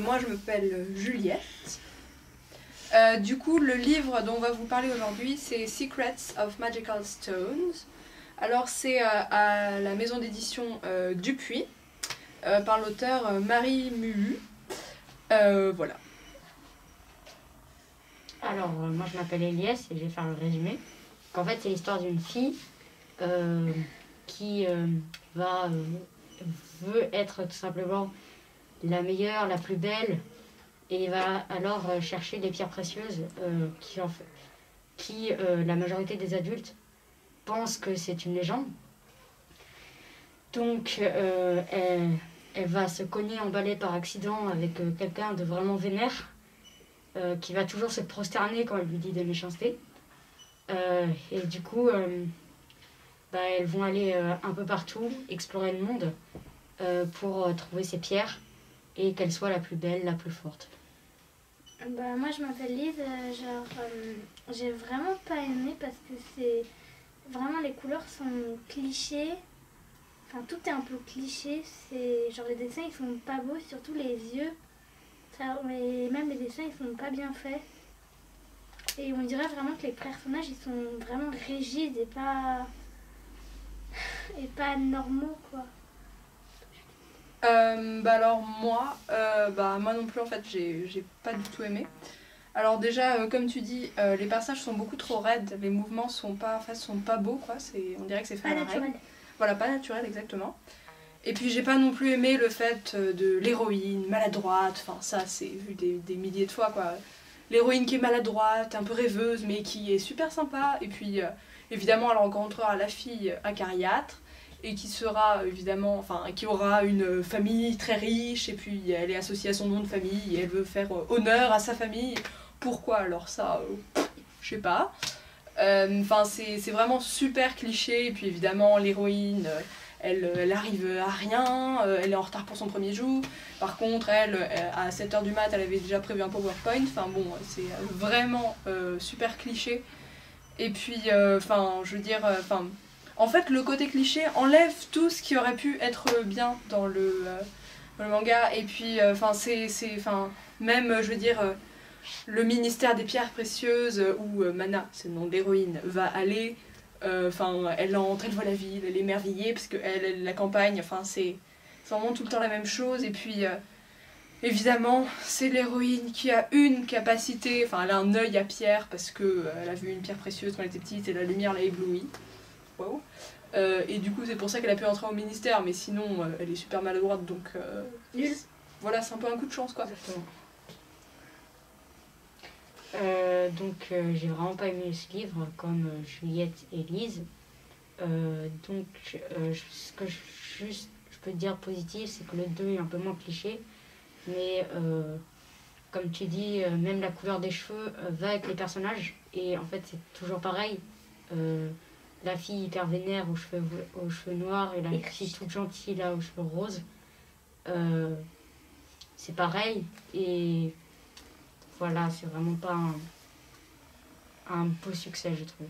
moi je m'appelle Juliette. Du coup, le livre dont on va vous parler aujourd'hui, c'est Secrets of Magical Stones. Alors c'est à la maison d'édition Dupuis, par l'auteur Marie Mulu. Voilà. Alors, moi je m'appelle Elias et je vais faire le résumé. En fait, c'est l'histoire d'une fille qui veut être tout simplement la meilleure, la plus belle, et va alors chercher des pierres précieuses qui la majorité des adultes pensent que c'est une légende. Donc, elle va se cogner en balai par accident avec quelqu'un de vraiment vénère, qui va toujours se prosterner quand elle lui dit des méchancetés. Et du coup, elles vont aller un peu partout, explorer le monde pour trouver ces pierres et qu'elle soit la plus belle, la plus forte. Moi je m'appelle Lise, j'ai vraiment pas aimé parce que c'est vraiment les couleurs sont clichés, enfin tout est un peu cliché, c'est genre les dessins ils sont pas beaux, surtout les yeux, mais même les dessins ils sont pas bien faits et on dirait vraiment que les personnages ils sont vraiment rigides et pas normaux quoi. Alors moi non plus en fait j'ai pas du tout aimé. Alors déjà comme tu dis les personnages sont beaucoup trop raides, les mouvements sont pas beaux quoi, on dirait que c'est fait à la règle. Voilà, pas naturel exactement. Et puis j'ai pas non plus aimé le fait de l'héroïne maladroite, enfin ça c'est vu des milliers de fois quoi. L'héroïne qui est maladroite, un peu rêveuse mais qui est super sympa, et puis évidemment elle rencontrera la fille acariâtre et qui sera évidemment, enfin qui aura une famille très riche, et puis elle est associée à son nom de famille et elle veut faire honneur à sa famille. Pourquoi alors ça je sais pas. Enfin c'est vraiment super cliché, et puis évidemment l'héroïne elle arrive à rien, elle est en retard pour son premier jour. Par contre elle à 7h du mat elle avait déjà prévu un PowerPoint, enfin bon c'est vraiment super cliché. Et puis je veux dire en fait, le côté cliché enlève tout ce qui aurait pu être bien dans le manga. Et puis, même, je veux dire, le ministère des pierres précieuses, où Mana, c'est le nom de l'héroïne, va aller. Elle entre, elle voit la ville, elle est émerveillée, parce qu'elle, la campagne, c'est vraiment tout le temps la même chose. Et puis, évidemment, c'est l'héroïne qui a une capacité, enfin, elle a un œil à pierre, parce qu'elle a vu une pierre précieuse quand elle était petite, et la lumière l'a éblouie. Wow. Et du coup c'est pour ça qu'elle a pu entrer au ministère, mais sinon elle est super maladroite, donc voilà, c'est un peu un coup de chance quoi. Exactement. J'ai vraiment pas aimé ce livre comme Juliette et Lise. Ce que je peux dire positif, c'est que le 2 est un peu moins cliché, mais comme tu dis, même la couleur des cheveux va avec les personnages, et en fait c'est toujours pareil. La fille hyper vénère aux cheveux noirs et la fille toute gentille là aux cheveux roses. C'est pareil, et voilà, c'est vraiment pas un beau succès je trouve.